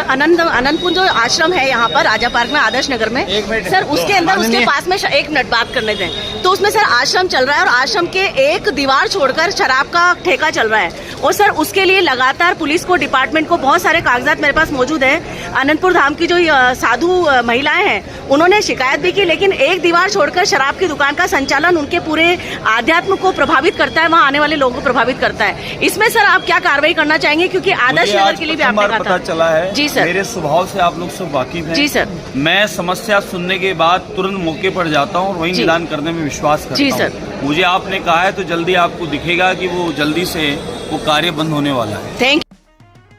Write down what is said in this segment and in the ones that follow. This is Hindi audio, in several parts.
अनंतपुर जो आश्रम है यहाँ पर राजा पार्क में आदर्श नगर में सर, उसके अंदर उसके पास में एक मिनट बात करने दें। तो उसमें सर आश्रम चल रहा है और आश्रम के एक दीवार छोड़कर शराब का ठेका चल रहा है और सर उसके लिए लगातार पुलिस को, डिपार्टमेंट को बहुत सारे कागजात मेरे पास मौजूद है। अनंतपुर धाम की जो साधु महिलाएं हैं उन्होंने शिकायत भी की, लेकिन एक दीवार छोड़कर शराब की दुकान का संचालन उनके पूरे आध्यात्म को प्रभावित करता है, वहाँ आने वाले लोगों को प्रभावित करता है। इसमें सर आप क्या कार्रवाई करना चाहेंगे, क्योंकि आदर्श नगर के लिए भी आपने कहा पता चला है। जी सर। मेरे स्वभाव से आप लोग सब वाकिफ हैं। जी सर। मैं समस्या सुनने के बाद तुरंत मौके पर जाता हूँ और वही निदान करने में विश्वास करता हूँ। जी सर। मुझे आपने कहा है तो जल्दी आपको दिखेगा कि वो जल्दी से वो कार्य बंद होने वाला है। Thank you.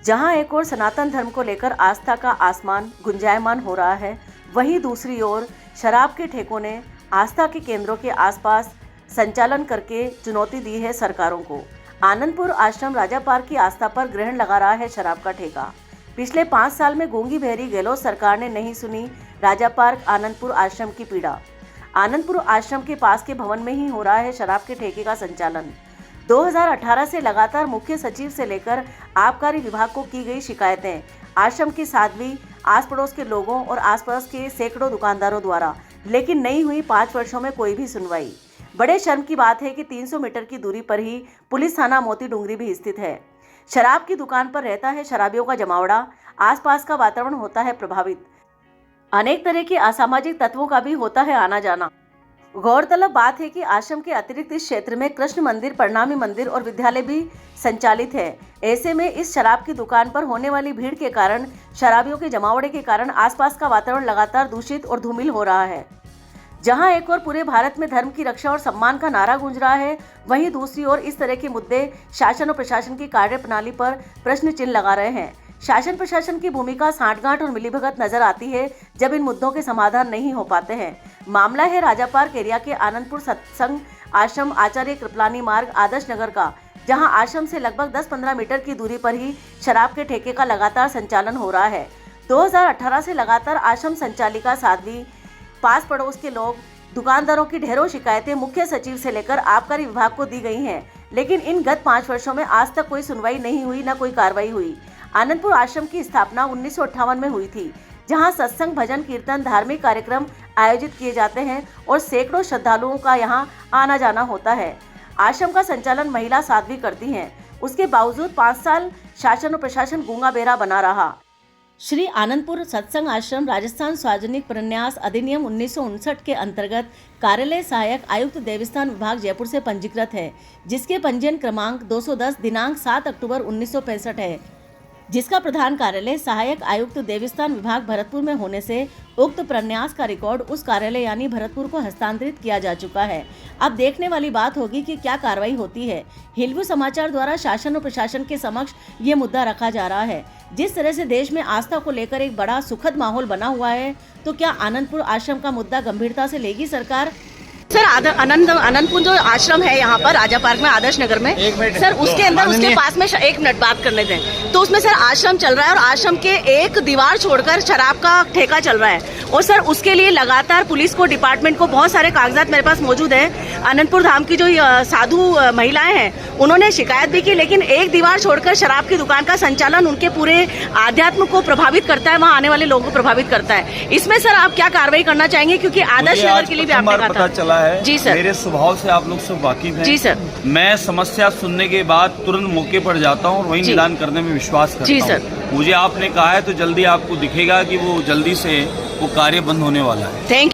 जहाँ एक ओर सनातन धर्म को लेकर आस्था का आसमान गुंजायमान हो रहा है, वहीं दूसरी ओर शराब के ठेकों ने आस्था के केंद्रों के आसपास संचालन करके चुनौती दी है सरकारों को। आनंदपुर आश्रम राजा पार्क की आस्था पर ग्रहण लगा रहा है शराब का ठेका। पिछले 5 साल में गूंगी बहरी गहलोत सरकार ने नहीं सुनी राजा पार्क आनंदपुर आश्रम की पीड़ा। आनंदपुर आश्रम के पास के भवन में ही हो रहा है शराब के ठेके का संचालन। 2018 से लगातार मुख्य सचिव से लेकर आबकारी विभाग को की गई शिकायतें आश्रम की साध्वी, आस पड़ोस के लोगों और आसपास के सैकड़ों दुकानदारों द्वारा, लेकिन नहीं हुई 5 वर्षों में कोई भी सुनवाई। बड़े शर्म की बात है कि 300 मीटर की दूरी पर ही पुलिस थाना मोती डूंगरी भी स्थित है। शराब की दुकान पर रहता है शराबियों का जमावड़ा, आसपास का वातावरण होता है प्रभावित, अनेक तरह के असामाजिक तत्वों का भी होता है आना जाना। गौरतलब बात है कि आश्रम के अतिरिक्त इस क्षेत्र में कृष्ण मंदिर, प्रणामी मंदिर और विद्यालय भी संचालित है। ऐसे में इस शराब की दुकान पर होने वाली भीड़ के कारण, शराबियों के जमावड़े के कारण आसपास का वातावरण लगातार दूषित और धूमिल हो रहा है। जहां एक ओर पूरे भारत में धर्म की रक्षा और सम्मान का नारा गूंज रहा है, वहीं दूसरी ओर इस तरह के मुद्दे शासन और प्रशासन की कार्यप्रणाली पर प्रश्न चिन्ह लगा रहे हैं। शासन प्रशासन की भूमिका सांठगांठ और मिलीभगत नजर आती है जब इन मुद्दों के समाधान नहीं हो पाते हैं। मामला है राजा पार्क एरिया के आनंदपुर सत्संग आश्रम आचार्य कृपलानी मार्ग आदर्श नगर का, जहां आश्रम से लगभग 10-15 मीटर की दूरी पर ही शराब के ठेके का लगातार संचालन हो रहा है। 2018 से लगातार आश्रम संचालिका साध्वी, पास पड़ोस के लोग, दुकानदारों की ढेरों शिकायतें मुख्य सचिव से लेकर आबकारी विभाग को दी गई हैं, लेकिन इन गत 5 वर्षों में आज तक कोई सुनवाई नहीं हुई, न कोई कार्रवाई हुई। आनंदपुर आश्रम की स्थापना 1958 में हुई थी, जहां सत्संग, भजन, कीर्तन, धार्मिक कार्यक्रम आयोजित किए जाते हैं और सैकड़ों श्रद्धालुओं का यहां आना जाना होता है। आश्रम का संचालन महिला साध्वी करती हैं। उसके बावजूद 5 साल शासन और प्रशासन गूंगा बेरा बना रहा। श्री आनंदपुर सत्संग आश्रम राजस्थान सार्वजनिक प्रन्यास अधिनियम 1959 के अंतर्गत कार्यालय सहायक आयुक्त देवस्थान विभाग जयपुर से पंजीकृत है, जिसके पंजीयन क्रमांक 210 दिनांक 7 अक्टूबर 1965 है, जिसका प्रधान कार्यालय सहायक आयुक्त देवस्थान विभाग भरतपुर में होने से उक्त प्रन्यास का रिकॉर्ड उस कार्यालय यानी भरतपुर को हस्तांतरित किया जा चुका है। अब देखने वाली बात होगी कि क्या कार्रवाई होती है। हिलवू समाचार द्वारा शासन और प्रशासन के समक्ष ये मुद्दा रखा जा रहा है। जिस तरह से देश में आस्था को लेकर एक बड़ा सुखद माहौल बना हुआ है, तो क्या आनंदपुर आश्रम का मुद्दा गंभीरता से लेगी सरकार? सर, अनंतपुर जो आश्रम है यहाँ पर राजा पार्क में आदर्श नगर में सर, उसके अंदर उसके पास में एक मिनट बात करने दें। तो उसमें सर आश्रम चल रहा है और आश्रम के एक दीवार छोड़कर शराब का ठेका चल रहा है और सर उसके लिए लगातार पुलिस को, डिपार्टमेंट को बहुत सारे कागजात मेरे पास मौजूद है। अनंतपुर धाम की जो साधु महिलाएं हैं उन्होंने शिकायत भी की, लेकिन एक दीवार छोड़कर शराब की दुकान का संचालन उनके पूरे आध्यात्म को प्रभावित करता है, वहाँ आने वाले लोगों को प्रभावित करता है। इसमें सर आप क्या कार्रवाई करना चाहेंगे, क्योंकि आदर्श नगर के लिए भी आपने कहा पता चला है। जी सर। मेरे स्वभाव से आप लोग सब वाकिफ हैं। जी सर। मैं समस्या सुनने के बाद तुरंत मौके पर जाता हूँ और वही निदान करने में विश्वास करता हूँ। जी सर। मुझे आपने कहा है तो जल्दी आपको दिखेगा कि वो जल्दी से वो कार्य बंद होने वाला है। Thank you.